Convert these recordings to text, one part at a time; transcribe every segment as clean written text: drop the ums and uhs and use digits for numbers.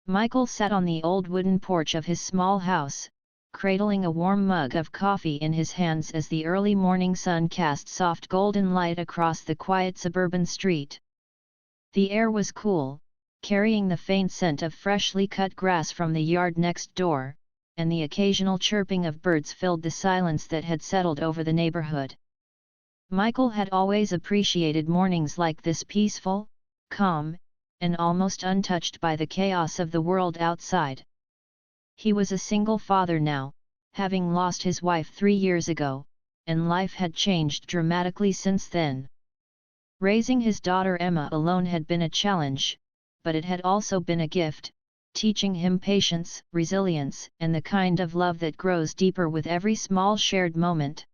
Michael sat on the old wooden porch of his small house, cradling a warm mug of coffee in his hands as the early morning sun cast soft golden light across the quiet suburban street. The air was cool, carrying the faint scent of freshly cut grass from the yard next door, and the occasional chirping of birds filled the silence that had settled over the neighborhood. Michael had always appreciated mornings like this, peaceful, calm, and almost untouched by the chaos of the world outside. He was a single father now, having lost his wife 3 years ago, and life had changed dramatically since then. Raising his daughter Emma alone had been a challenge, but it had also been a gift, teaching him patience, resilience, and the kind of love that grows deeper with every small shared moment.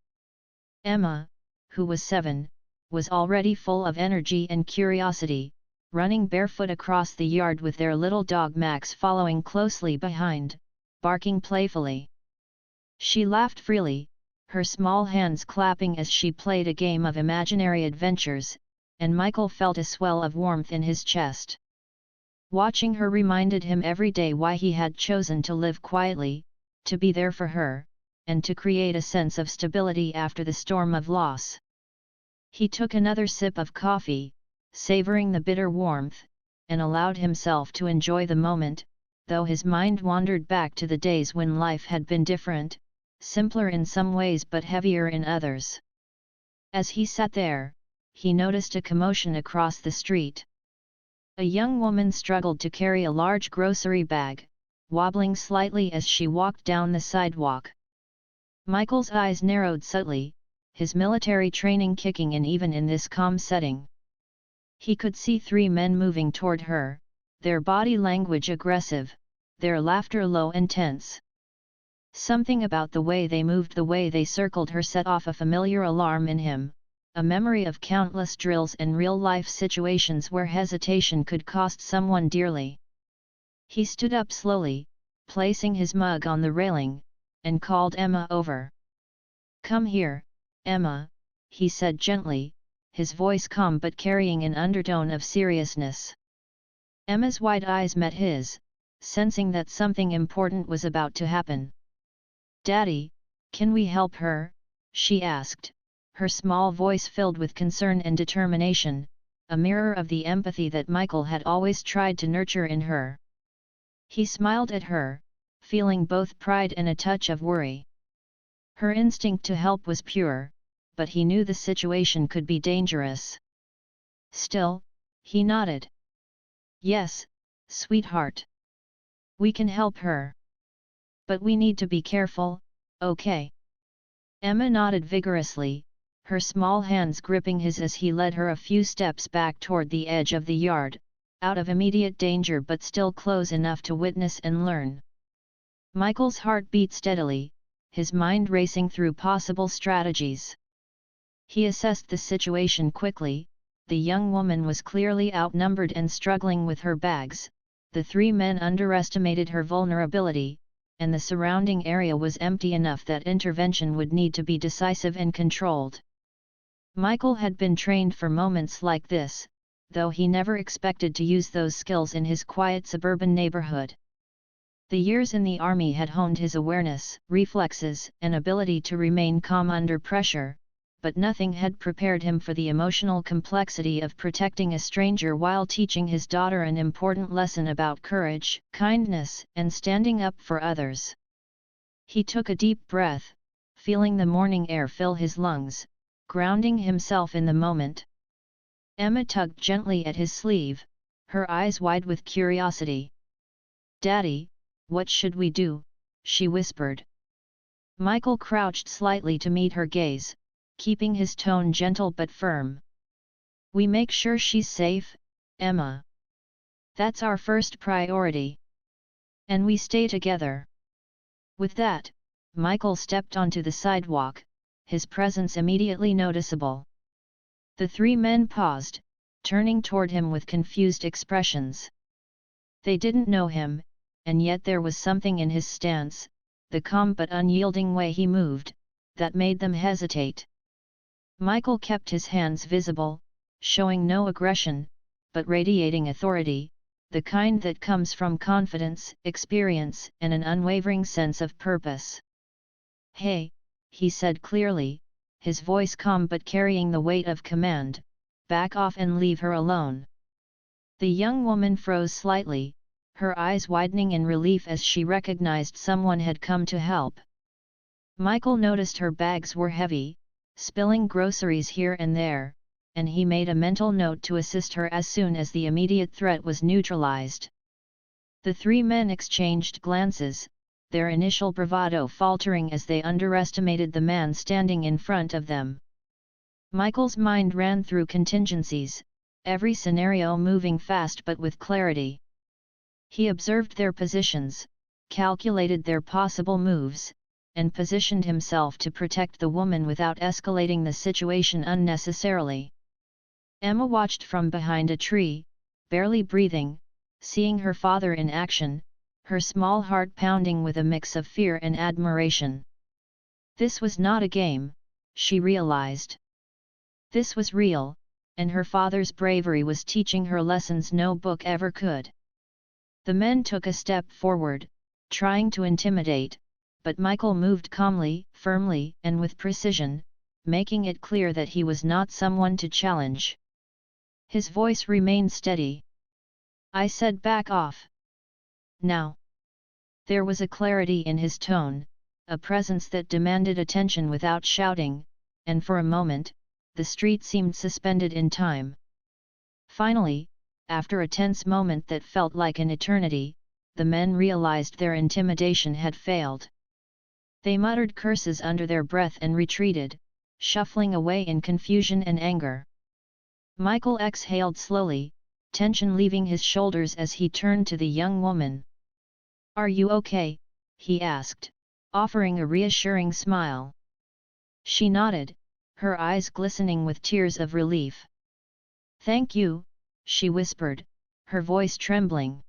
Emma, who was 7, was already full of energy and curiosity, running barefoot across the yard with their little dog Max following closely behind, barking playfully. She laughed freely, her small hands clapping as she played a game of imaginary adventures, and Michael felt a swell of warmth in his chest. Watching her reminded him every day why he had chosen to live quietly, to be there for her, and to create a sense of stability after the storm of loss. He took another sip of coffee, savoring the bitter warmth, and allowed himself to enjoy the moment, though his mind wandered back to the days when life had been different, simpler in some ways but heavier in others. As he sat there, he noticed a commotion across the street. A young woman struggled to carry a large grocery bag, wobbling slightly as she walked down the sidewalk. Michael's eyes narrowed subtly, his military training kicking in even in this calm setting. He could see 3 men moving toward her, their body language aggressive, their laughter low and tense. Something about the way they moved, the way they circled her set off a familiar alarm in him, a memory of countless drills and real-life situations where hesitation could cost someone dearly. He stood up slowly, placing his mug on the railing, and called Emma over. "Come here, Emma," he said gently, his voice calm but carrying an undertone of seriousness. Emma's wide eyes met his, sensing that something important was about to happen. "Daddy, can we help her?" she asked, her small voice filled with concern and determination, a mirror of the empathy that Michael had always tried to nurture in her. He smiled at her, feeling both pride and a touch of worry. Her instinct to help was pure, but he knew the situation could be dangerous. Still, he nodded. "Yes, sweetheart. We can help her. But we need to be careful, okay?" Emma nodded vigorously, her small hands gripping his as he led her a few steps back toward the edge of the yard, out of immediate danger but still close enough to witness and learn. Michael's heart beat steadily, his mind racing through possible strategies. He assessed the situation quickly. The young woman was clearly outnumbered and struggling with her bags, the 3 men underestimated her vulnerability, and the surrounding area was empty enough that intervention would need to be decisive and controlled. Michael had been trained for moments like this, though he never expected to use those skills in his quiet suburban neighborhood. The years in the army had honed his awareness, reflexes, and ability to remain calm under pressure, but nothing had prepared him for the emotional complexity of protecting a stranger while teaching his daughter an important lesson about courage, kindness, and standing up for others. He took a deep breath, feeling the morning air fill his lungs, grounding himself in the moment. Emma tugged gently at his sleeve, her eyes wide with curiosity. "Daddy, what should we do?" she whispered. Michael crouched slightly to meet her gaze, keeping his tone gentle but firm. "We make sure she's safe, Emma. That's our first priority. And we stay together." With that, Michael stepped onto the sidewalk, his presence immediately noticeable. The 3 men paused, turning toward him with confused expressions. They didn't know him, and yet there was something in his stance, the calm but unyielding way he moved, that made them hesitate. Michael kept his hands visible, showing no aggression, but radiating authority, the kind that comes from confidence, experience, and an unwavering sense of purpose. "Hey," he said clearly, his voice calm but carrying the weight of command, "back off and leave her alone." The young woman froze slightly, her eyes widening in relief as she recognized someone had come to help. Michael noticed her bags were heavy, spilling groceries here and there, and he made a mental note to assist her as soon as the immediate threat was neutralized. The three men exchanged glances, their initial bravado faltering as they underestimated the man standing in front of them. Michael's mind ran through contingencies, every scenario moving fast but with clarity. He observed their positions, calculated their possible moves, and positioned himself to protect the woman without escalating the situation unnecessarily. Emma watched from behind a tree, barely breathing, seeing her father in action, her small heart pounding with a mix of fear and admiration. This was not a game, she realized. This was real, and her father's bravery was teaching her lessons no book ever could. The men took a step forward, trying to intimidate, but Michael moved calmly, firmly, and with precision, making it clear that he was not someone to challenge. His voice remained steady. "I said back off. Now." There was a clarity in his tone, a presence that demanded attention without shouting, and for a moment, the street seemed suspended in time. Finally, after a tense moment that felt like an eternity, the men realized their intimidation had failed. They muttered curses under their breath and retreated, shuffling away in confusion and anger. Michael exhaled slowly, tension leaving his shoulders as he turned to the young woman. "Are you okay?" he asked, offering a reassuring smile. She nodded, her eyes glistening with tears of relief. "Thank you," she whispered, her voice trembling.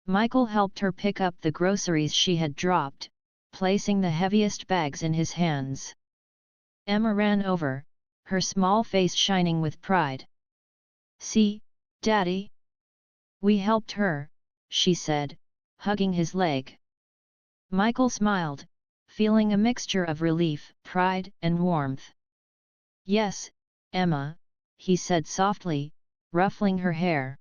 Michael helped her pick up the groceries she had dropped, placing the heaviest bags in his hands. Emma ran over, her small face shining with pride. "See, Daddy? We helped her," she said, hugging his leg. Michael smiled, feeling a mixture of relief, pride, and warmth. "Yes, Emma," he said softly, ruffling her hair.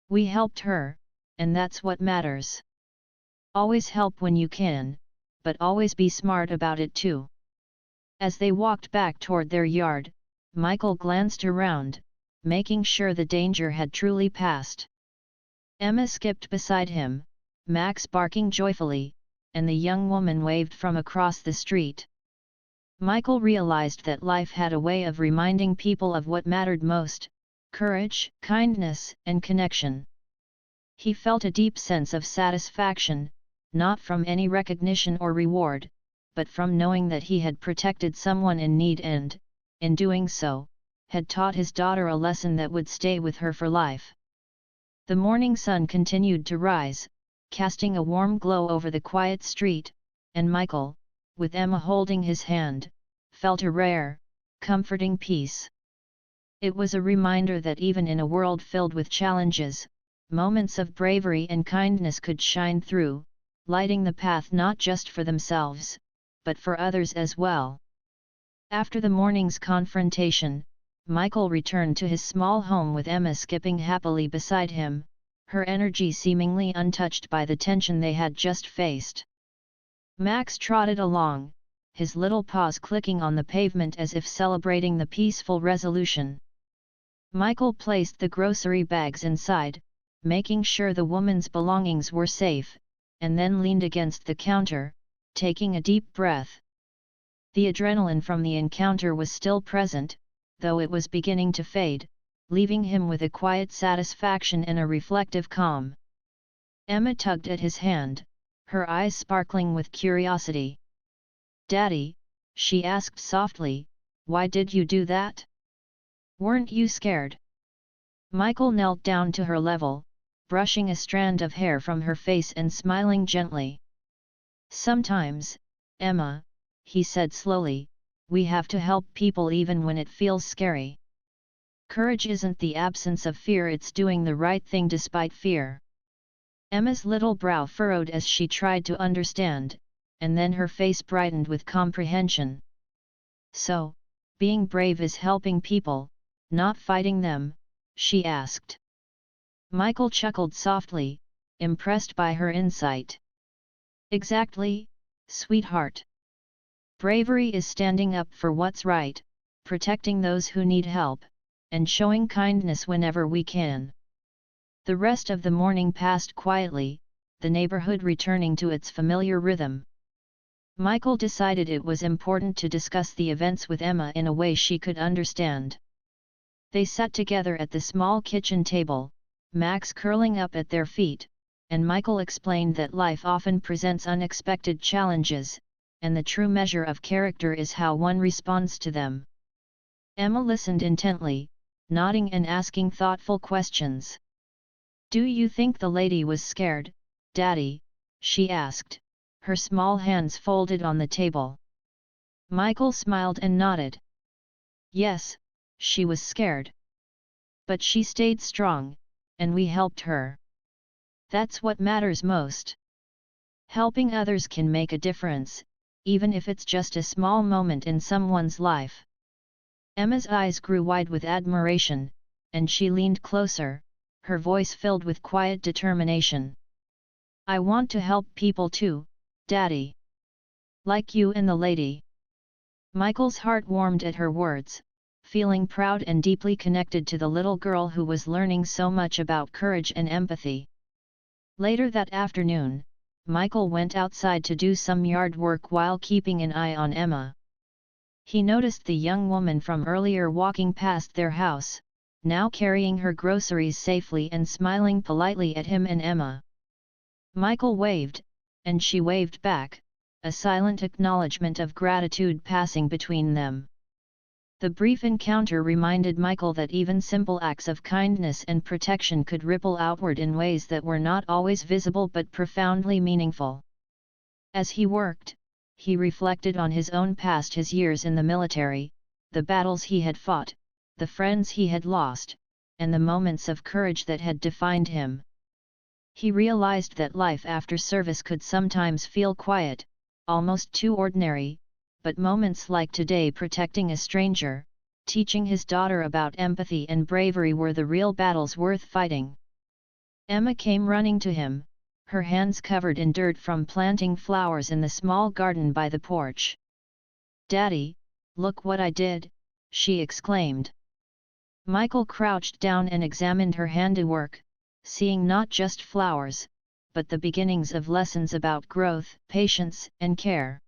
"We helped her, and that's what matters. Always help when you can, but always be smart about it too." As they walked back toward their yard, Michael glanced around, making sure the danger had truly passed. Emma skipped beside him, Max barking joyfully, and the young woman waved from across the street. Michael realized that life had a way of reminding people of what mattered most: courage, kindness, and connection. He felt a deep sense of satisfaction, not from any recognition or reward, but from knowing that he had protected someone in need and, in doing so, had taught his daughter a lesson that would stay with her for life. The morning sun continued to rise, casting a warm glow over the quiet street, and Michael, with Emma holding his hand, felt a rare, comforting peace. It was a reminder that even in a world filled with challenges, moments of bravery and kindness could shine through, lighting the path not just for themselves, but for others as well. After the morning's confrontation, Michael returned to his small home with Emma skipping happily beside him, her energy seemingly untouched by the tension they had just faced. Max trotted along, his little paws clicking on the pavement as if celebrating the peaceful resolution. Michael placed the grocery bags inside, making sure the woman's belongings were safe, and then leaned against the counter, taking a deep breath. The adrenaline from the encounter was still present, though it was beginning to fade, leaving him with a quiet satisfaction and a reflective calm. Emma tugged at his hand, her eyes sparkling with curiosity. "Daddy," she asked softly, "why did you do that? Weren't you scared?" Michael knelt down to her level, brushing a strand of hair from her face and smiling gently. "Sometimes, Emma," he said slowly, "we have to help people even when it feels scary." Courage isn't the absence of fear, it's doing the right thing despite fear. Emma's little brow furrowed as she tried to understand, and then her face brightened with comprehension. So, being brave is helping people, not fighting them, she asked. Michael chuckled softly, impressed by her insight. Exactly, sweetheart. Bravery is standing up for what's right, protecting those who need help, and showing kindness whenever we can. The rest of the morning passed quietly, the neighborhood returning to its familiar rhythm. Michael decided it was important to discuss the events with Emma in a way she could understand. They sat together at the small kitchen table, Max curling up at their feet, and Michael explained that life often presents unexpected challenges, and the true measure of character is how one responds to them. Emma listened intently, nodding and asking thoughtful questions. "Do you think the lady was scared, Daddy?" she asked, her small hands folded on the table. Michael smiled and nodded. "Yes, she was scared. But she stayed strong, and we helped her. That's what matters most. Helping others can make a difference, even if it's just a small moment in someone's life." Emma's eyes grew wide with admiration, and she leaned closer, her voice filled with quiet determination. "I want to help people too, Daddy. Like you and the lady." Michael's heart warmed at her words, feeling proud and deeply connected to the little girl who was learning so much about courage and empathy. Later that afternoon, Michael went outside to do some yard work while keeping an eye on Emma. He noticed the young woman from earlier walking past their house, now carrying her groceries safely and smiling politely at him and Emma. Michael waved, and she waved back, a silent acknowledgement of gratitude passing between them. The brief encounter reminded Michael that even simple acts of kindness and protection could ripple outward in ways that were not always visible but profoundly meaningful. As he worked, he reflected on his own past, his years in the military, the battles he had fought, the friends he had lost, and the moments of courage that had defined him. He realized that life after service could sometimes feel quiet, almost too ordinary, but moments like today, protecting a stranger, teaching his daughter about empathy and bravery, were the real battles worth fighting. Emma came running to him, her hands covered in dirt from planting flowers in the small garden by the porch. "Daddy, look what I did," she exclaimed. Michael crouched down and examined her handiwork, seeing not just flowers, but the beginnings of lessons about growth, patience, and care.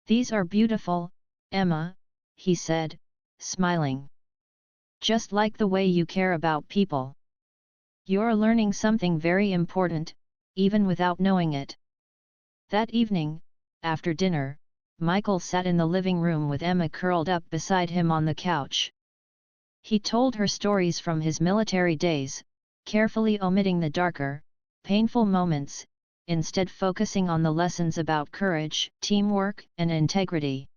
"These are beautiful, Emma," he said, smiling. "Just like the way you care about people. You're learning something very important, even without knowing it." That evening, after dinner, Michael sat in the living room with Emma curled up beside him on the couch. He told her stories from his military days, carefully omitting the darker, painful moments, instead focusing on the lessons about courage, teamwork, and integrity.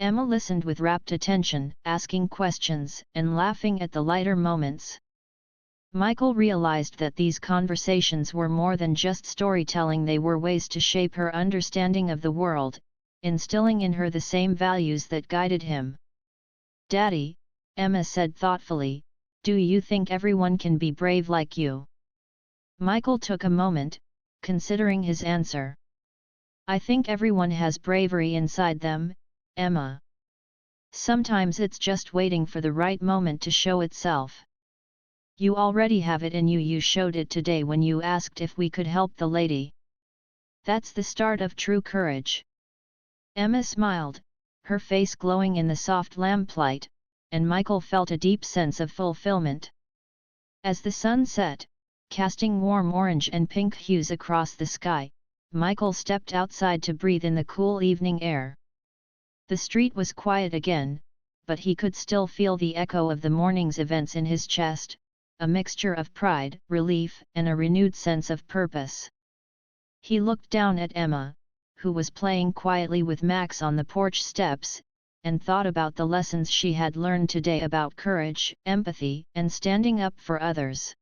Emma listened with rapt attention, asking questions and laughing at the lighter moments. Michael realized that these conversations were more than just storytelling, they were ways to shape her understanding of the world, instilling in her the same values that guided him. "Daddy," Emma said thoughtfully, "do you think everyone can be brave like you?" Michael took a moment, considering his answer. "I think everyone has bravery inside them, Emma. Sometimes it's just waiting for the right moment to show itself. You already have it in you. You showed it today when you asked if we could help the lady. That's the start of true courage." Emma smiled, her face glowing in the soft lamplight, and Michael felt a deep sense of fulfillment. As the sun set, casting warm orange and pink hues across the sky, Michael stepped outside to breathe in the cool evening air. The street was quiet again, but he could still feel the echo of the morning's events in his chest, a mixture of pride, relief, and a renewed sense of purpose. He looked down at Emma, who was playing quietly with Max on the porch steps, and thought about the lessons she had learned today about courage, empathy, and standing up for others.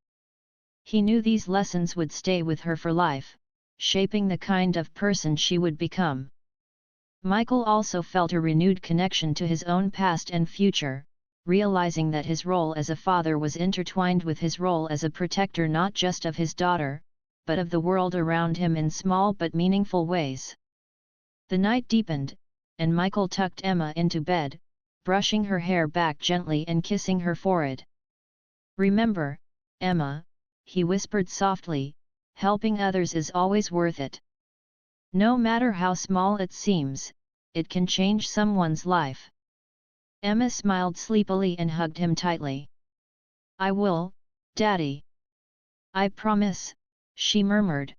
He knew these lessons would stay with her for life, shaping the kind of person she would become. Michael also felt a renewed connection to his own past and future, realizing that his role as a father was intertwined with his role as a protector not just of his daughter, but of the world around him in small but meaningful ways. The night deepened, and Michael tucked Emma into bed, brushing her hair back gently and kissing her forehead. "Remember, Emma," he whispered softly, "helping others is always worth it. No matter how small it seems, it can change someone's life." Emma smiled sleepily and hugged him tightly. "I will, Daddy. I promise," she murmured.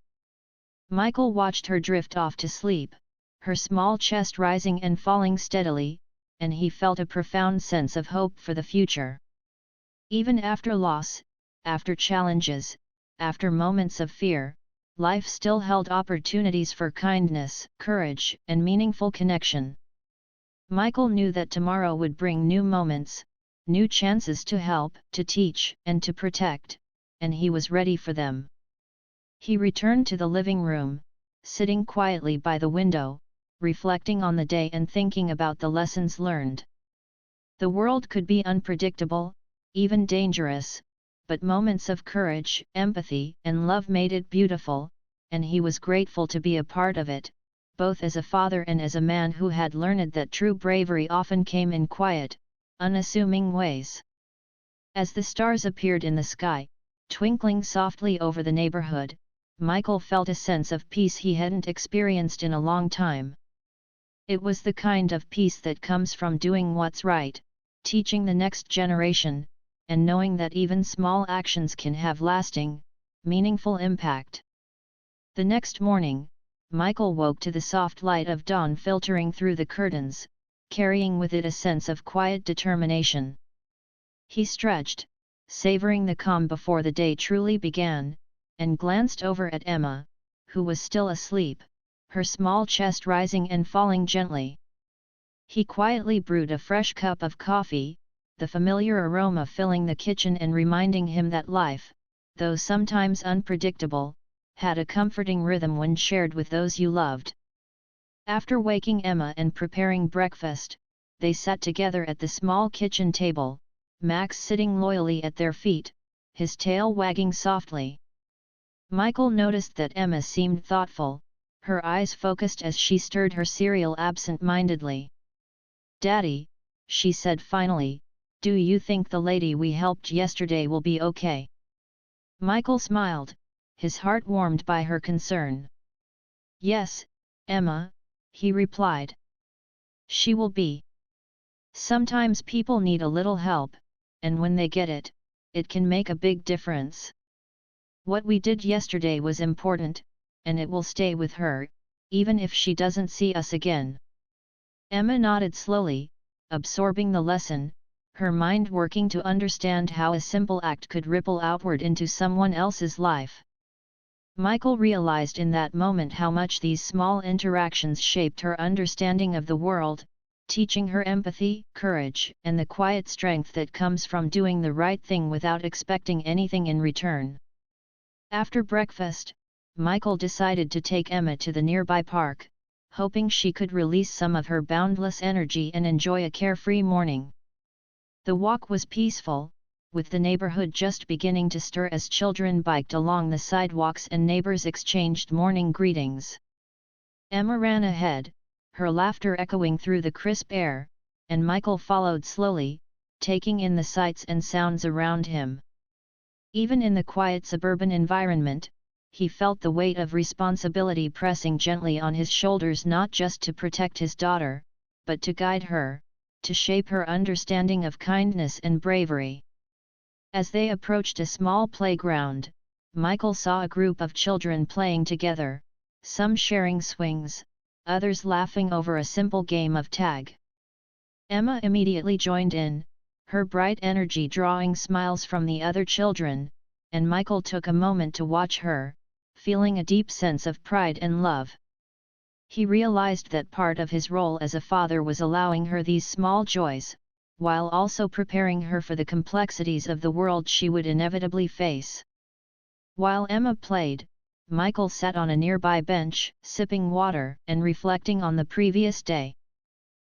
Michael watched her drift off to sleep, her small chest rising and falling steadily, and he felt a profound sense of hope for the future. Even after loss, after challenges, after moments of fear, life still held opportunities for kindness, courage, and meaningful connection. Michael knew that tomorrow would bring new moments, new chances to help, to teach, and to protect, and he was ready for them. He returned to the living room, sitting quietly by the window, reflecting on the day and thinking about the lessons learned. The world could be unpredictable, even dangerous, but moments of courage, empathy, and love made it beautiful, and he was grateful to be a part of it, both as a father and as a man who had learned that true bravery often came in quiet, unassuming ways. As the stars appeared in the sky, twinkling softly over the neighborhood, Michael felt a sense of peace he hadn't experienced in a long time. It was the kind of peace that comes from doing what's right, teaching the next generation, and knowing that even small actions can have lasting, meaningful impact. The next morning, Michael woke to the soft light of dawn filtering through the curtains, carrying with it a sense of quiet determination. He stretched, savoring the calm before the day truly began, and glanced over at Emma, who was still asleep, her small chest rising and falling gently. He quietly brewed a fresh cup of coffee, the familiar aroma filling the kitchen and reminding him that life, though sometimes unpredictable, had a comforting rhythm when shared with those you loved. After waking Emma and preparing breakfast, they sat together at the small kitchen table, Max sitting loyally at their feet, his tail wagging softly. Michael noticed that Emma seemed thoughtful, her eyes focused as she stirred her cereal absent-mindedly. "Daddy," she said finally, "do you think the lady we helped yesterday will be okay?" Michael smiled, his heart warmed by her concern. "Yes, Emma," he replied. "She will be. Sometimes people need a little help, and when they get it, it can make a big difference. What we did yesterday was important, and it will stay with her, even if she doesn't see us again." Emma nodded slowly, absorbing the lesson, her mind working to understand how a simple act could ripple outward into someone else's life. Michael realized in that moment how much these small interactions shaped her understanding of the world, teaching her empathy, courage, and the quiet strength that comes from doing the right thing without expecting anything in return. After breakfast, Michael decided to take Emma to the nearby park, hoping she could release some of her boundless energy and enjoy a carefree morning. The walk was peaceful, with the neighborhood just beginning to stir as children biked along the sidewalks and neighbors exchanged morning greetings. Emma ran ahead, her laughter echoing through the crisp air, and Michael followed slowly, taking in the sights and sounds around him. Even in the quiet suburban environment, he felt the weight of responsibility pressing gently on his shoulders, not just to protect his daughter, but to guide her, to shape her understanding of kindness and bravery. As they approached a small playground, Michael saw a group of children playing together, some sharing swings, others laughing over a simple game of tag. Emma immediately joined in, her bright energy drawing smiles from the other children, and Michael took a moment to watch her, feeling a deep sense of pride and love. He realized that part of his role as a father was allowing her these small joys, while also preparing her for the complexities of the world she would inevitably face. While Emma played, Michael sat on a nearby bench, sipping water and reflecting on the previous day.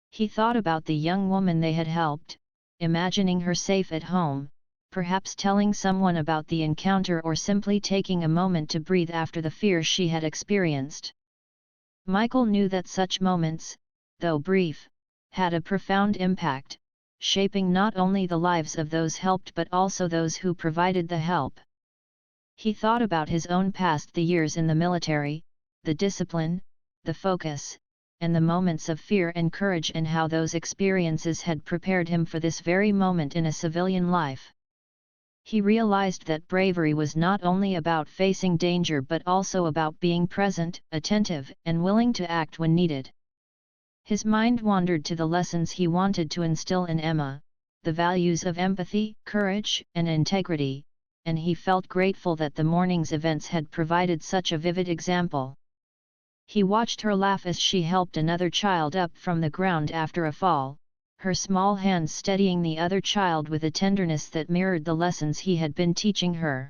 He thought about the young woman they had helped, imagining her safe at home, perhaps telling someone about the encounter or simply taking a moment to breathe after the fear she had experienced. Michael knew that such moments, though brief, had a profound impact, shaping not only the lives of those helped but also those who provided the help. He thought about his own past, the years in the military, the discipline, the focus, and the moments of fear and courage, and how those experiences had prepared him for this very moment in a civilian life. He realized that bravery was not only about facing danger but also about being present, attentive, and willing to act when needed. His mind wandered to the lessons he wanted to instill in Emma, the values of empathy, courage, and integrity, and he felt grateful that the morning's events had provided such a vivid example. He watched her laugh as she helped another child up from the ground after a fall, her small hands steadying the other child with a tenderness that mirrored the lessons he had been teaching her.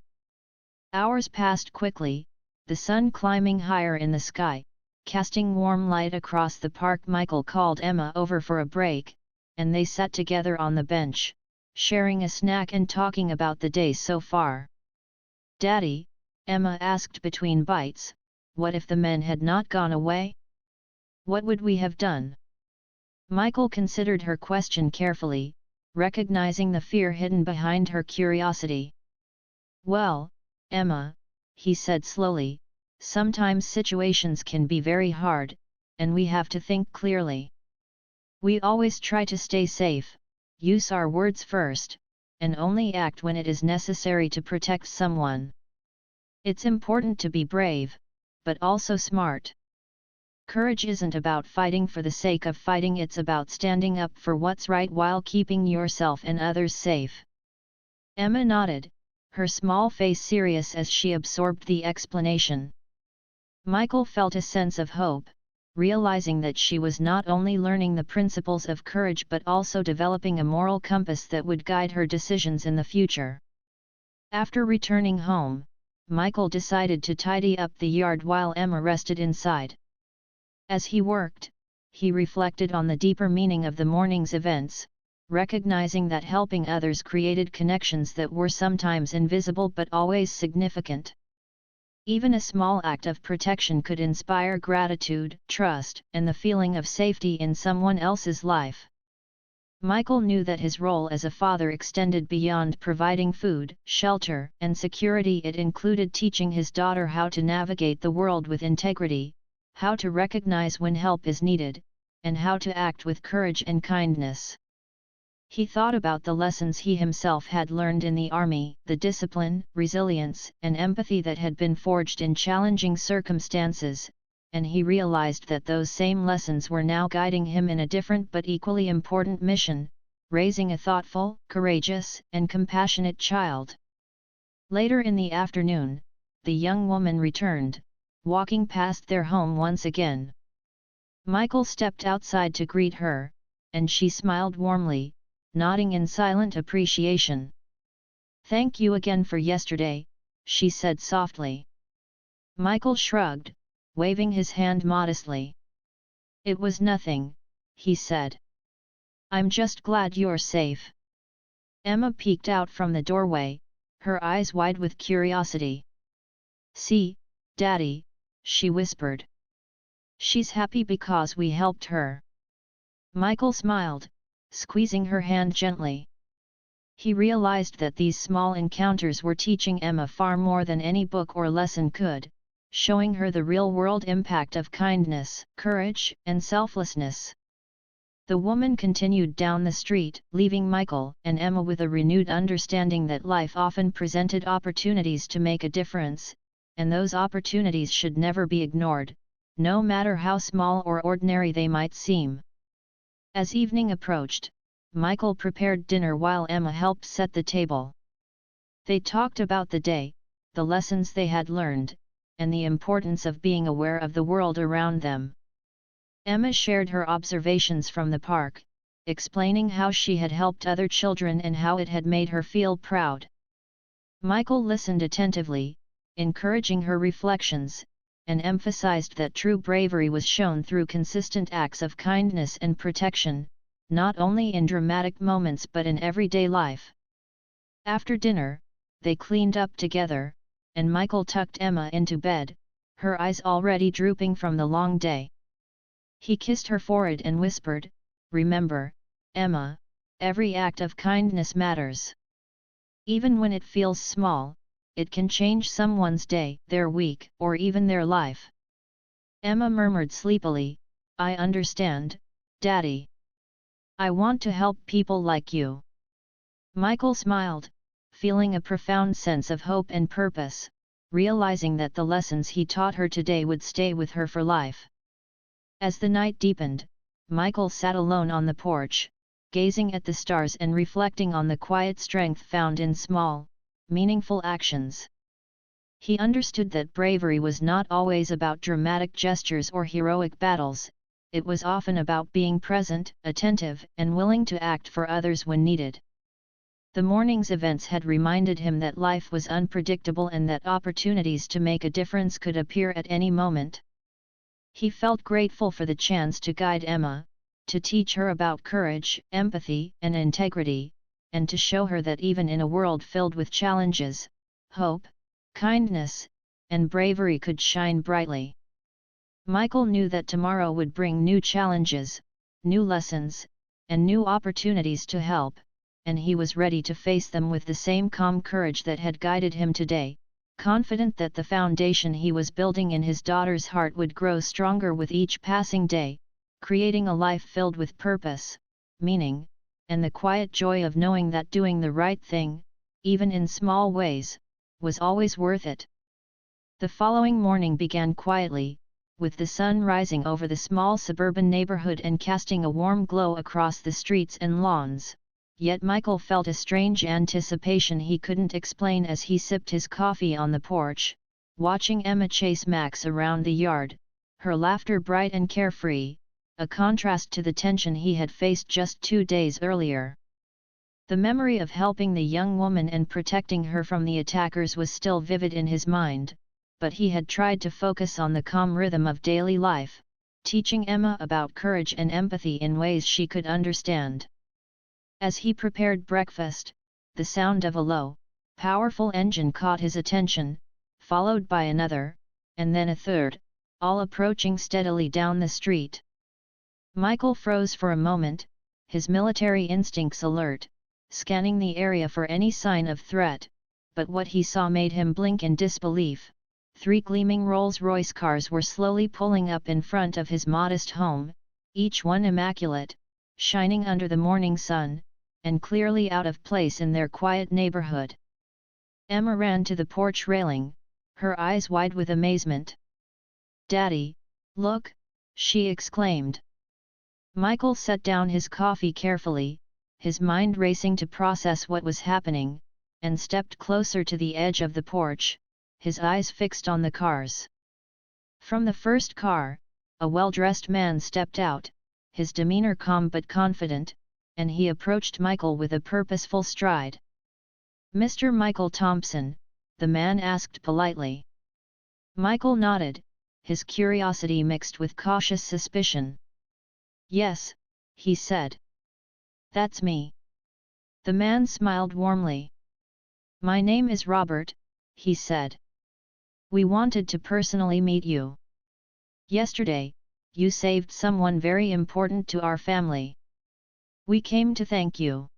Hours passed quickly, the sun climbing higher in the sky, casting warm light across the park. Michael called Emma over for a break, and they sat together on the bench, sharing a snack and talking about the day so far. "Daddy," Emma asked between bites, "what if the men had not gone away? What would we have done?" Michael considered her question carefully, recognizing the fear hidden behind her curiosity. "Well, Emma," he said slowly, "sometimes situations can be very hard, and we have to think clearly. We always try to stay safe, use our words first, and only act when it is necessary to protect someone. It's important to be brave, but also smart. Courage isn't about fighting for the sake of fighting, it's about standing up for what's right while keeping yourself and others safe." Emma nodded, her small face serious as she absorbed the explanation. Michael felt a sense of hope, realizing that she was not only learning the principles of courage but also developing a moral compass that would guide her decisions in the future. After returning home, Michael decided to tidy up the yard while Emma rested inside. As he worked, he reflected on the deeper meaning of the morning's events, recognizing that helping others created connections that were sometimes invisible but always significant. Even a small act of protection could inspire gratitude, trust, and the feeling of safety in someone else's life. Michael knew that his role as a father extended beyond providing food, shelter, and security. It included teaching his daughter how to navigate the world with integrity, how to recognize when help is needed, and how to act with courage and kindness. He thought about the lessons he himself had learned in the army, the discipline, resilience, and empathy that had been forged in challenging circumstances, and he realized that those same lessons were now guiding him in a different but equally important mission, raising a thoughtful, courageous, and compassionate child. Later in the afternoon, the young woman returned, walking past their home once again. Michael stepped outside to greet her, and she smiled warmly, nodding in silent appreciation. "Thank you again for yesterday," she said softly. Michael shrugged, waving his hand modestly. "It was nothing," he said. "I'm just glad you're safe." Emma peeked out from the doorway, her eyes wide with curiosity. "See, Daddy," she whispered. "She's happy because we helped her." Michael smiled, squeezing her hand gently. He realized that these small encounters were teaching Emma far more than any book or lesson could, showing her the real-world impact of kindness, courage, and selflessness. The woman continued down the street, leaving Michael and Emma with a renewed understanding that life often presented opportunities to make a difference, and those opportunities should never be ignored, no matter how small or ordinary they might seem. As evening approached, Michael prepared dinner while Emma helped set the table. They talked about the day, the lessons they had learned, and the importance of being aware of the world around them. Emma shared her observations from the park, explaining how she had helped other children and how it had made her feel proud. Michael listened attentively, encouraging her reflections, and emphasized that true bravery was shown through consistent acts of kindness and protection, not only in dramatic moments but in everyday life. After dinner, they cleaned up together, and Michael tucked Emma into bed, her eyes already drooping from the long day. He kissed her forehead and whispered, "Remember, Emma, every act of kindness matters. Even when it feels small, it can change someone's day, their week, or even their life." Emma murmured sleepily, "I understand, Daddy. I want to help people like you." Michael smiled, feeling a profound sense of hope and purpose, realizing that the lessons he taught her today would stay with her for life. As the night deepened, Michael sat alone on the porch, gazing at the stars and reflecting on the quiet strength found in small, meaningful actions. He understood that bravery was not always about dramatic gestures or heroic battles, it was often about being present, attentive, and willing to act for others when needed. The morning's events had reminded him that life was unpredictable and that opportunities to make a difference could appear at any moment. He felt grateful for the chance to guide Emma, to teach her about courage, empathy, and integrity, and to show her that even in a world filled with challenges, hope, kindness, and bravery could shine brightly. Michael knew that tomorrow would bring new challenges, new lessons, and new opportunities to help, and he was ready to face them with the same calm courage that had guided him today, confident that the foundation he was building in his daughter's heart would grow stronger with each passing day, creating a life filled with purpose, meaning, and the quiet joy of knowing that doing the right thing, even in small ways, was always worth it. The following morning began quietly, with the sun rising over the small suburban neighborhood and casting a warm glow across the streets and lawns. Yet Michael felt a strange anticipation he couldn't explain as he sipped his coffee on the porch, watching Emma chase Max around the yard, her laughter bright and carefree, a contrast to the tension he had faced just 2 days earlier. The memory of helping the young woman and protecting her from the attackers was still vivid in his mind, but he had tried to focus on the calm rhythm of daily life, teaching Emma about courage and empathy in ways she could understand. As he prepared breakfast, the sound of a low, powerful engine caught his attention, followed by another, and then a third, all approaching steadily down the street. Michael froze for a moment, his military instincts alert, scanning the area for any sign of threat, but what he saw made him blink in disbelief. 3 gleaming Rolls-Royce cars were slowly pulling up in front of his modest home, each one immaculate, shining under the morning sun, and clearly out of place in their quiet neighborhood. Emma ran to the porch railing, her eyes wide with amazement. "Daddy, look!" she exclaimed. Michael set down his coffee carefully, his mind racing to process what was happening, and stepped closer to the edge of the porch, his eyes fixed on the cars. From the first car, a well-dressed man stepped out, his demeanor calm but confident, and he approached Michael with a purposeful stride. "Mr. Michael Thompson," the man asked politely. Michael nodded, his curiosity mixed with cautious suspicion. "Yes," he said. "That's me." The man smiled warmly. "My name is Robert," he said. "We wanted to personally meet you. Yesterday, you saved someone very important to our family. We came to thank you."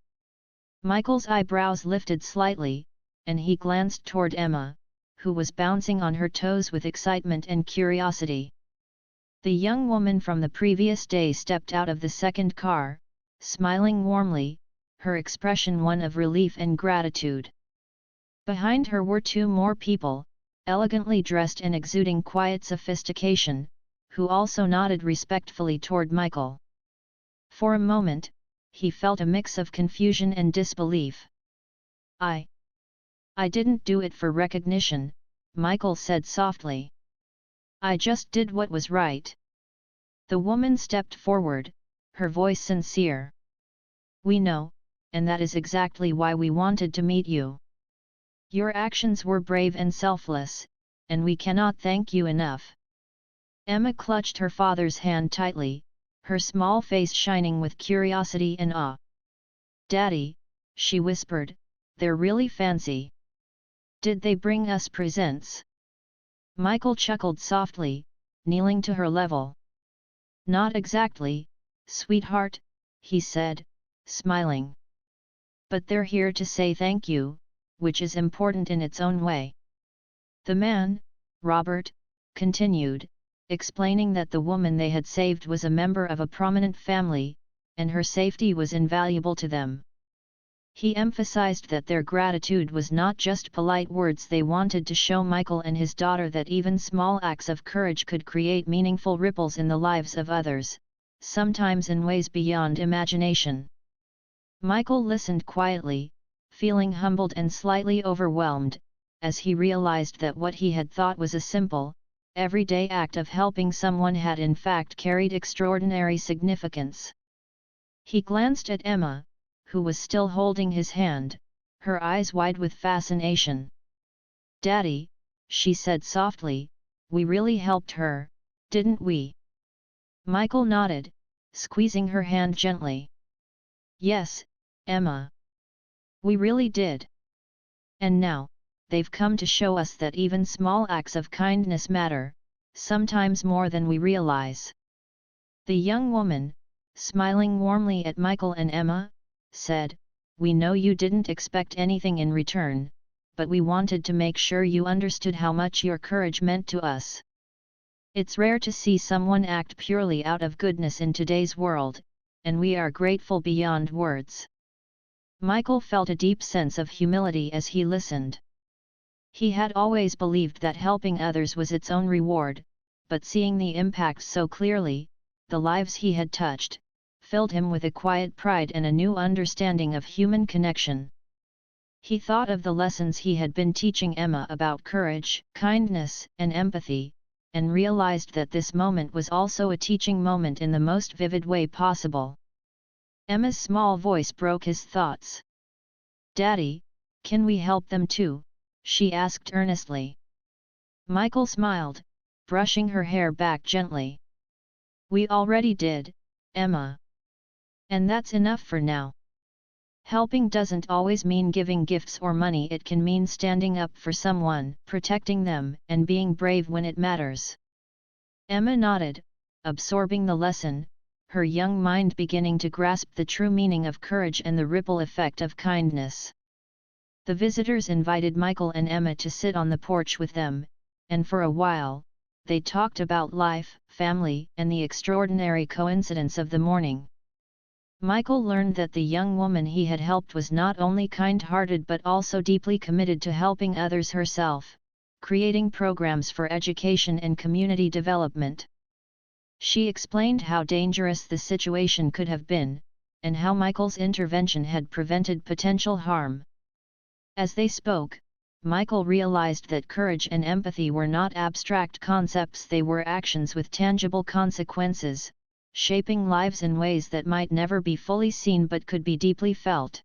Michael's eyebrows lifted slightly, and he glanced toward Emma, who was bouncing on her toes with excitement and curiosity. The young woman from the previous day stepped out of the second car, smiling warmly, her expression one of relief and gratitude. Behind her were 2 more people, elegantly dressed and exuding quiet sophistication, who also nodded respectfully toward Michael. For a moment, he felt a mix of confusion and disbelief. I didn't do it for recognition," Michael said softly. "I just did what was right." The woman stepped forward, her voice sincere. "We know, and that is exactly why we wanted to meet you. Your actions were brave and selfless, and we cannot thank you enough." Emma clutched her father's hand tightly, her small face shining with curiosity and awe. "Daddy," she whispered, "they're really fancy. Did they bring us presents?" Michael chuckled softly, kneeling to her level. "Not exactly, sweetheart," he said, smiling. "But they're here to say thank you, which is important in its own way." The man, Robert, continued, explaining that the woman they had saved was a member of a prominent family, and her safety was invaluable to them. He emphasized that their gratitude was not just polite words. They wanted to show Michael and his daughter that even small acts of courage could create meaningful ripples in the lives of others, sometimes in ways beyond imagination. Michael listened quietly, feeling humbled and slightly overwhelmed, as he realized that what he had thought was a simple, everyday act of helping someone had in fact carried extraordinary significance. He glanced at Emma, who was still holding his hand, her eyes wide with fascination. "Daddy," she said softly, "we really helped her, didn't we?" Michael nodded, squeezing her hand gently. "Yes, Emma. We really did. And now, they've come to show us that even small acts of kindness matter, sometimes more than we realize." The young woman, smiling warmly at Michael and Emma, said, "We know you didn't expect anything in return, but we wanted to make sure you understood how much your courage meant to us. It's rare to see someone act purely out of goodness in today's world, and we are grateful beyond words." Michael felt a deep sense of humility as he listened. He had always believed that helping others was its own reward, but seeing the impact so clearly, the lives he had touched, filled him with a quiet pride and a new understanding of human connection. He thought of the lessons he had been teaching Emma about courage, kindness, and empathy, and realized that this moment was also a teaching moment in the most vivid way possible. Emma's small voice broke his thoughts. "Daddy, can we help them too?" she asked earnestly. Michael smiled, brushing her hair back gently. "We already did, Emma. And that's enough for now. Helping doesn't always mean giving gifts or money. It can mean standing up for someone, protecting them, and being brave when it matters." Emma nodded, absorbing the lesson, her young mind beginning to grasp the true meaning of courage and the ripple effect of kindness. The visitors invited Michael and Emma to sit on the porch with them, and for a while, they talked about life, family, and the extraordinary coincidence of the morning. Michael learned that the young woman he had helped was not only kind-hearted but also deeply committed to helping others herself, creating programs for education and community development. She explained how dangerous the situation could have been, and how Michael's intervention had prevented potential harm. As they spoke, Michael realized that courage and empathy were not abstract concepts. They were actions with tangible consequences, shaping lives in ways that might never be fully seen but could be deeply felt.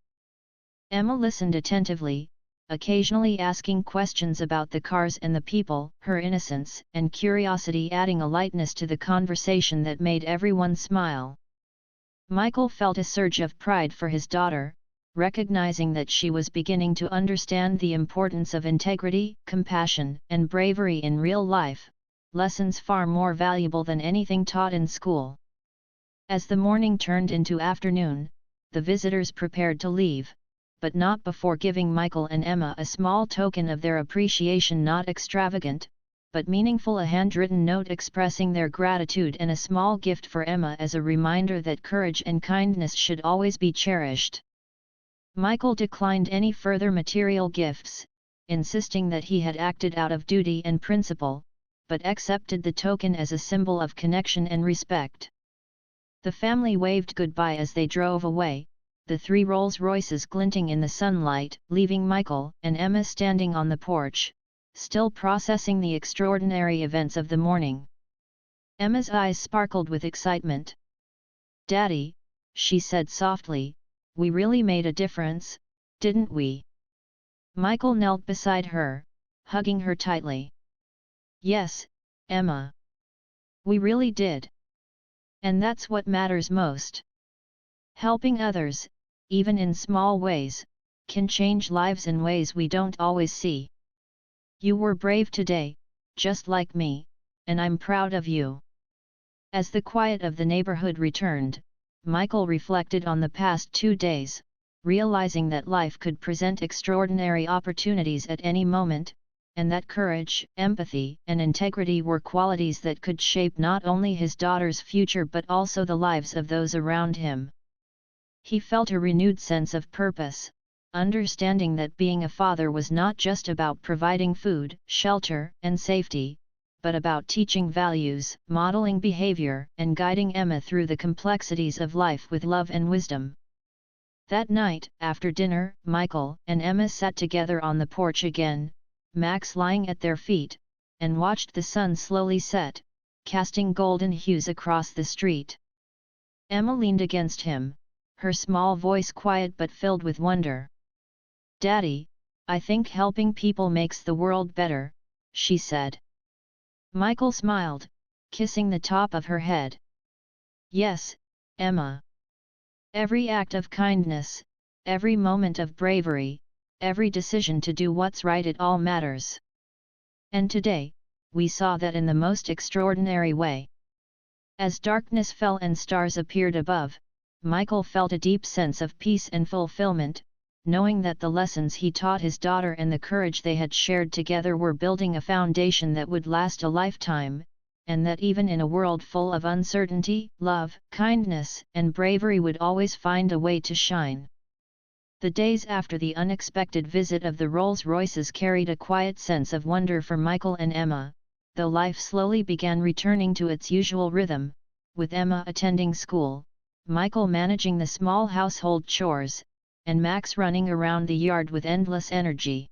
Emma listened attentively, occasionally asking questions about the cars and the people, her innocence and curiosity adding a lightness to the conversation that made everyone smile. Michael felt a surge of pride for his daughter, recognizing that she was beginning to understand the importance of integrity, compassion, and bravery in real life, lessons far more valuable than anything taught in school. As the morning turned into afternoon, the visitors prepared to leave, but not before giving Michael and Emma a small token of their appreciation, not extravagant, but meaningful, a handwritten note expressing their gratitude and a small gift for Emma as a reminder that courage and kindness should always be cherished. Michael declined any further material gifts, insisting that he had acted out of duty and principle, but accepted the token as a symbol of connection and respect. The family waved goodbye as they drove away, the three Rolls-Royces glinting in the sunlight, leaving Michael and Emma standing on the porch, still processing the extraordinary events of the morning. Emma's eyes sparkled with excitement. "Daddy," she said softly, "we really made a difference, didn't we?" Michael knelt beside her, hugging her tightly. "Yes, Emma. We really did. And that's what matters most. Helping others, even in small ways, can change lives in ways we don't always see. You were brave today, just like me, and I'm proud of you." As the quiet of the neighborhood returned, Michael reflected on the past 2 days, realizing that life could present extraordinary opportunities at any moment, and that courage, empathy, and integrity were qualities that could shape not only his daughter's future but also the lives of those around him. He felt a renewed sense of purpose, understanding that being a father was not just about providing food, shelter, and safety, but about teaching values, modeling behavior, and guiding Emma through the complexities of life with love and wisdom. That night, after dinner, Michael and Emma sat together on the porch again, Max lying at their feet, and watched the sun slowly set, casting golden hues across the street. Emma leaned against him, her small voice quiet but filled with wonder. "Daddy, I think helping people makes the world better," she said. Michael smiled, kissing the top of her head. "Yes, Emma. Every act of kindness, every moment of bravery, every decision to do what's right, it all matters. And today, we saw that in the most extraordinary way." As darkness fell and stars appeared above, Michael felt a deep sense of peace and fulfillment, knowing that the lessons he taught his daughter and the courage they had shared together were building a foundation that would last a lifetime, and that even in a world full of uncertainty, love, kindness, and bravery would always find a way to shine. The days after the unexpected visit of the Rolls-Royces carried a quiet sense of wonder for Michael and Emma, though life slowly began returning to its usual rhythm, with Emma attending school, Michael managing the small household chores, and Max running around the yard with endless energy.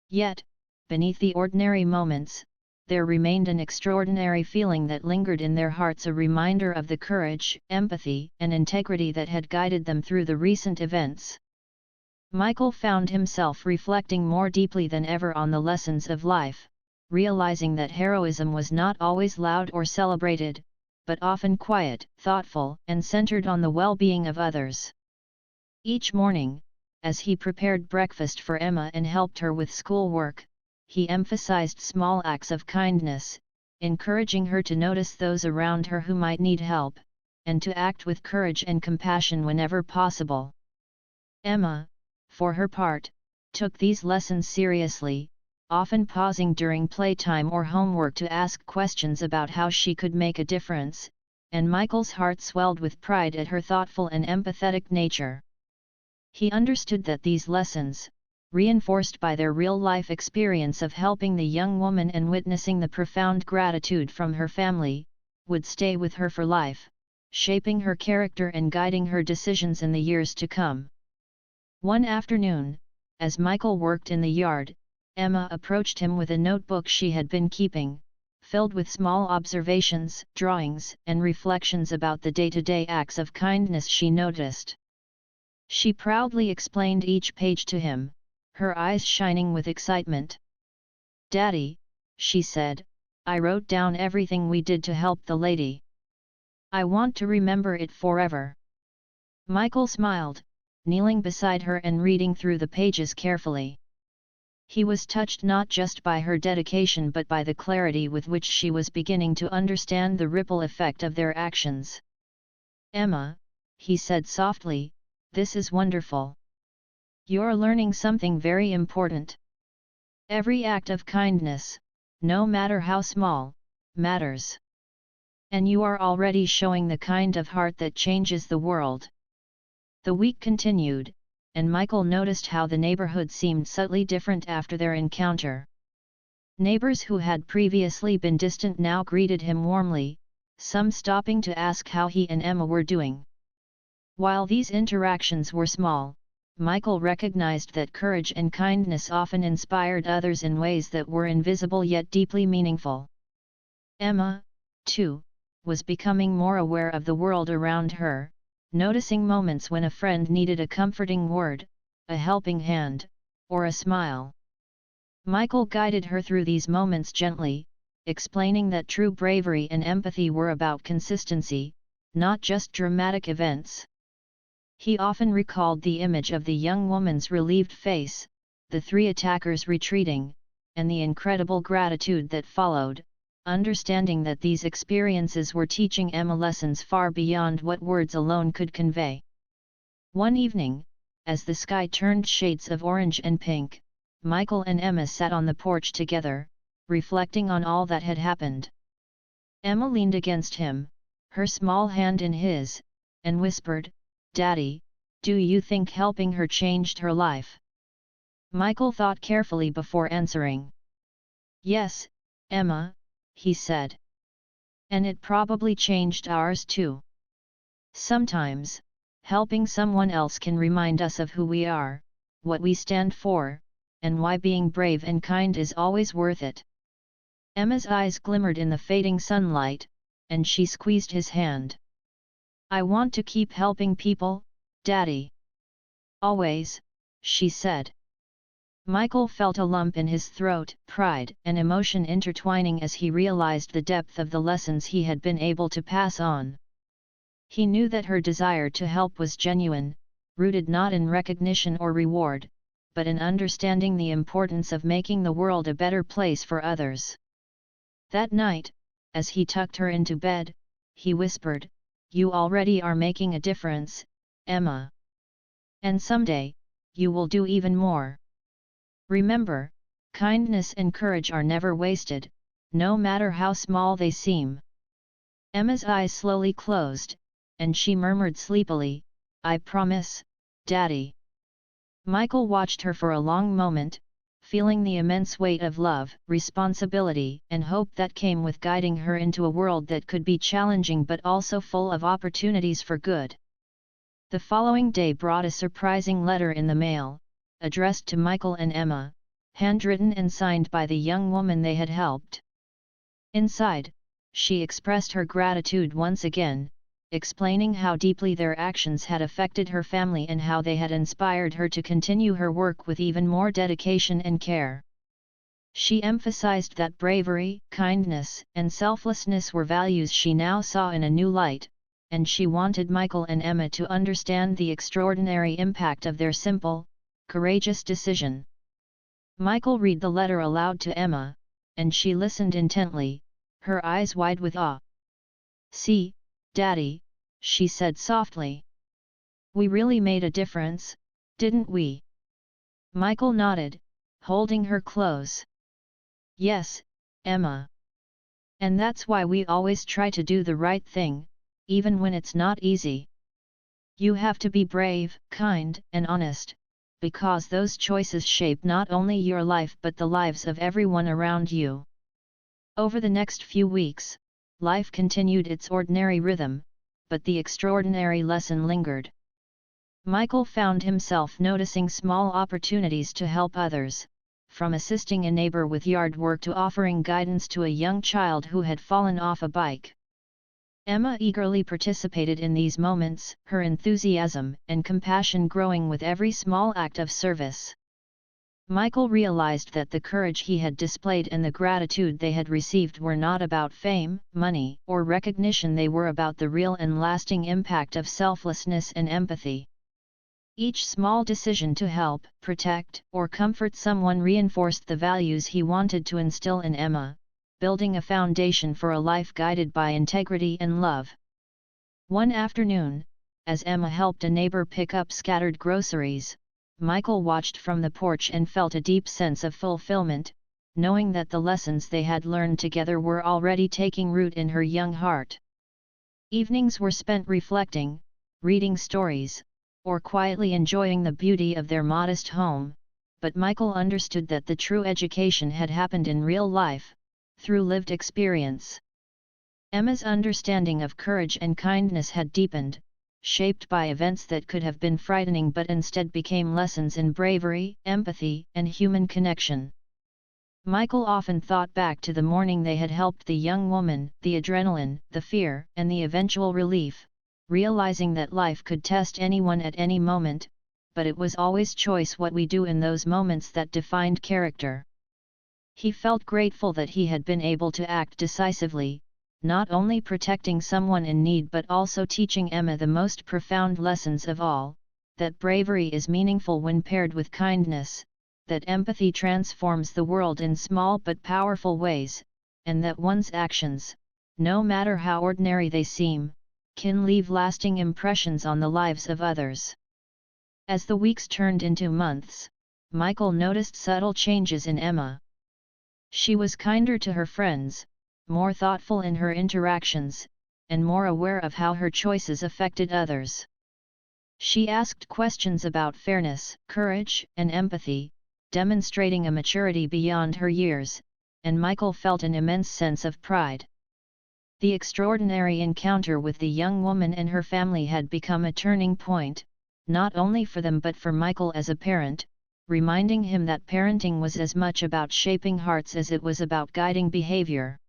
Yet, beneath the ordinary moments, there remained an extraordinary feeling that lingered in their hearts, a reminder of the courage, empathy, and integrity that had guided them through the recent events. Michael found himself reflecting more deeply than ever on the lessons of life, realizing that heroism was not always loud or celebrated, but often quiet, thoughtful, and centered on the well-being of others. Each morning, as he prepared breakfast for Emma and helped her with schoolwork, he emphasized small acts of kindness, encouraging her to notice those around her who might need help, and to act with courage and compassion whenever possible. Emma, for her part, took these lessons seriously, often pausing during playtime or homework to ask questions about how she could make a difference, and Michael's heart swelled with pride at her thoughtful and empathetic nature. He understood that these lessons, reinforced by their real-life experience of helping the young woman and witnessing the profound gratitude from her family, would stay with her for life, shaping her character and guiding her decisions in the years to come. One afternoon, as Michael worked in the yard, Emma approached him with a notebook she had been keeping, filled with small observations, drawings, and reflections about the day-to-day acts of kindness she noticed. She proudly explained each page to him, her eyes shining with excitement. "Daddy," she said, "I wrote down everything we did to help the lady. I want to remember it forever." Michael smiled, kneeling beside her and reading through the pages carefully. He was touched not just by her dedication but by the clarity with which she was beginning to understand the ripple effect of their actions. "Emma," he said softly, "this is wonderful. You're learning something very important. Every act of kindness, no matter how small, matters. And you are already showing the kind of heart that changes the world." The week continued, and Michael noticed how the neighborhood seemed subtly different after their encounter. Neighbors who had previously been distant now greeted him warmly, some stopping to ask how he and Emma were doing. While these interactions were small, Michael recognized that courage and kindness often inspired others in ways that were invisible yet deeply meaningful. "Emma," too, was becoming more aware of the world around her, noticing moments when a friend needed a comforting word, a helping hand, or a smile. Michael guided her through these moments gently, explaining that true bravery and empathy were about consistency, not just dramatic events. He often recalled the image of the young woman's relieved face, the three attackers retreating, and the incredible gratitude that followed, understanding that these experiences were teaching Emma lessons far beyond what words alone could convey. One evening, as the sky turned shades of orange and pink, Michael and Emma sat on the porch together, reflecting on all that had happened. Emma leaned against him, her small hand in his, and whispered, "Daddy, do you think helping her changed her life?" Michael thought carefully before answering. "Yes, Emma," he said. "And it probably changed ours too. Sometimes, helping someone else can remind us of who we are, what we stand for, and why being brave and kind is always worth it." Emma's eyes glimmered in the fading sunlight, and she squeezed his hand. "I want to keep helping people, Daddy. Always," she said. Michael felt a lump in his throat, pride and emotion intertwining as he realized the depth of the lessons he had been able to pass on. He knew that her desire to help was genuine, rooted not in recognition or reward, but in understanding the importance of making the world a better place for others. That night, as he tucked her into bed, he whispered, "You already are making a difference, Emma. And someday, you will do even more. Remember, kindness and courage are never wasted, no matter how small they seem." Emma's eyes slowly closed, and she murmured sleepily, "I promise, Daddy." Michael watched her for a long moment, feeling the immense weight of love, responsibility, and hope that came with guiding her into a world that could be challenging but also full of opportunities for good. The following day brought a surprising letter in the mail, addressed to Michael and Emma, handwritten and signed by the young woman they had helped. Inside, she expressed her gratitude once again, explaining how deeply their actions had affected her family and how they had inspired her to continue her work with even more dedication and care. She emphasized that bravery, kindness, and selflessness were values she now saw in a new light, and she wanted Michael and Emma to understand the extraordinary impact of their simple, courageous decision. Michael read the letter aloud to Emma, and she listened intently, her eyes wide with awe. "See, Daddy," she said softly. "We really made a difference, didn't we?" Michael nodded, holding her close. "Yes, Emma. And that's why we always try to do the right thing, even when it's not easy. You have to be brave, kind, and honest, because those choices shape not only your life but the lives of everyone around you." Over the next few weeks, life continued its ordinary rhythm, but the extraordinary lesson lingered. Michael found himself noticing small opportunities to help others, from assisting a neighbor with yard work to offering guidance to a young child who had fallen off a bike. Emma eagerly participated in these moments, her enthusiasm and compassion growing with every small act of service. Michael realized that the courage he had displayed and the gratitude they had received were not about fame, money, or recognition. They were about the real and lasting impact of selflessness and empathy. Each small decision to help, protect, or comfort someone reinforced the values he wanted to instill in Emma, building a foundation for a life guided by integrity and love. One afternoon, as Emma helped a neighbor pick up scattered groceries, Michael watched from the porch and felt a deep sense of fulfillment, knowing that the lessons they had learned together were already taking root in her young heart. Evenings were spent reflecting, reading stories, or quietly enjoying the beauty of their modest home, but Michael understood that the true education had happened in real life, through lived experience. Emma's understanding of courage and kindness had deepened, shaped by events that could have been frightening but instead became lessons in bravery, empathy, and human connection. Michael often thought back to the morning they had helped the young woman, the adrenaline, the fear, and the eventual relief, realizing that life could test anyone at any moment, but it was always choice what we do in those moments that defined character. He felt grateful that he had been able to act decisively, not only protecting someone in need but also teaching Emma the most profound lessons of all, that bravery is meaningful when paired with kindness, that empathy transforms the world in small but powerful ways, and that one's actions, no matter how ordinary they seem, can leave lasting impressions on the lives of others. As the weeks turned into months, Michael noticed subtle changes in Emma. She was kinder to her friends, more thoughtful in her interactions, and more aware of how her choices affected others. She asked questions about fairness, courage, and empathy, demonstrating a maturity beyond her years, and Michael felt an immense sense of pride. The extraordinary encounter with the young woman and her family had become a turning point, not only for them but for Michael as a parent, reminding him that parenting was as much about shaping hearts as it was about guiding behavior.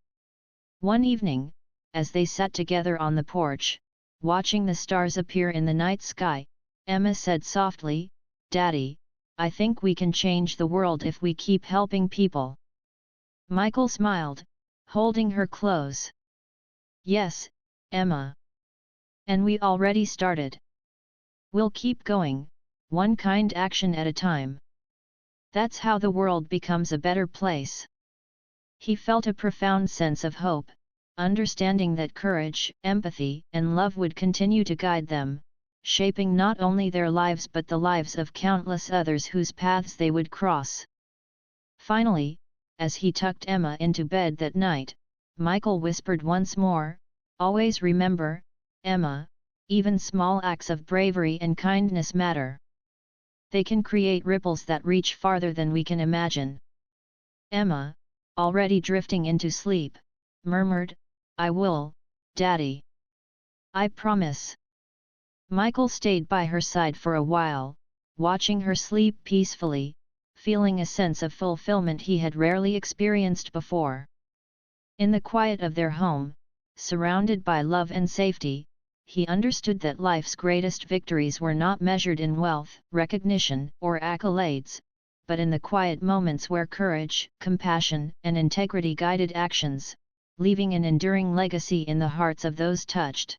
One evening, as they sat together on the porch, watching the stars appear in the night sky, Emma said softly, "Daddy, I think we can change the world if we keep helping people." Michael smiled, holding her close. "Yes, Emma. And we already started. We'll keep going, one kind action at a time. That's how the world becomes a better place." He felt a profound sense of hope, understanding that courage, empathy, and love would continue to guide them, shaping not only their lives but the lives of countless others whose paths they would cross. Finally, as he tucked Emma into bed that night, Michael whispered once more, "Always remember, Emma, even small acts of bravery and kindness matter. They can create ripples that reach farther than we can imagine." Emma, already drifting into sleep, murmured, "I will, Daddy. I promise." Michael stayed by her side for a while, watching her sleep peacefully, feeling a sense of fulfillment he had rarely experienced before. In the quiet of their home, surrounded by love and safety, he understood that life's greatest victories were not measured in wealth, recognition, or accolades, but in the quiet moments where courage, compassion, and integrity guided actions, leaving an enduring legacy in the hearts of those touched.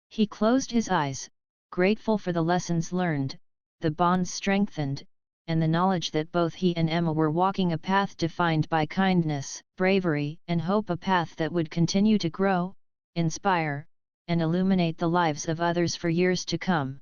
He closed his eyes, grateful for the lessons learned, the bonds strengthened, and the knowledge that both he and Emma were walking a path defined by kindness, bravery, and hope, a path that would continue to grow, inspire, and illuminate the lives of others for years to come.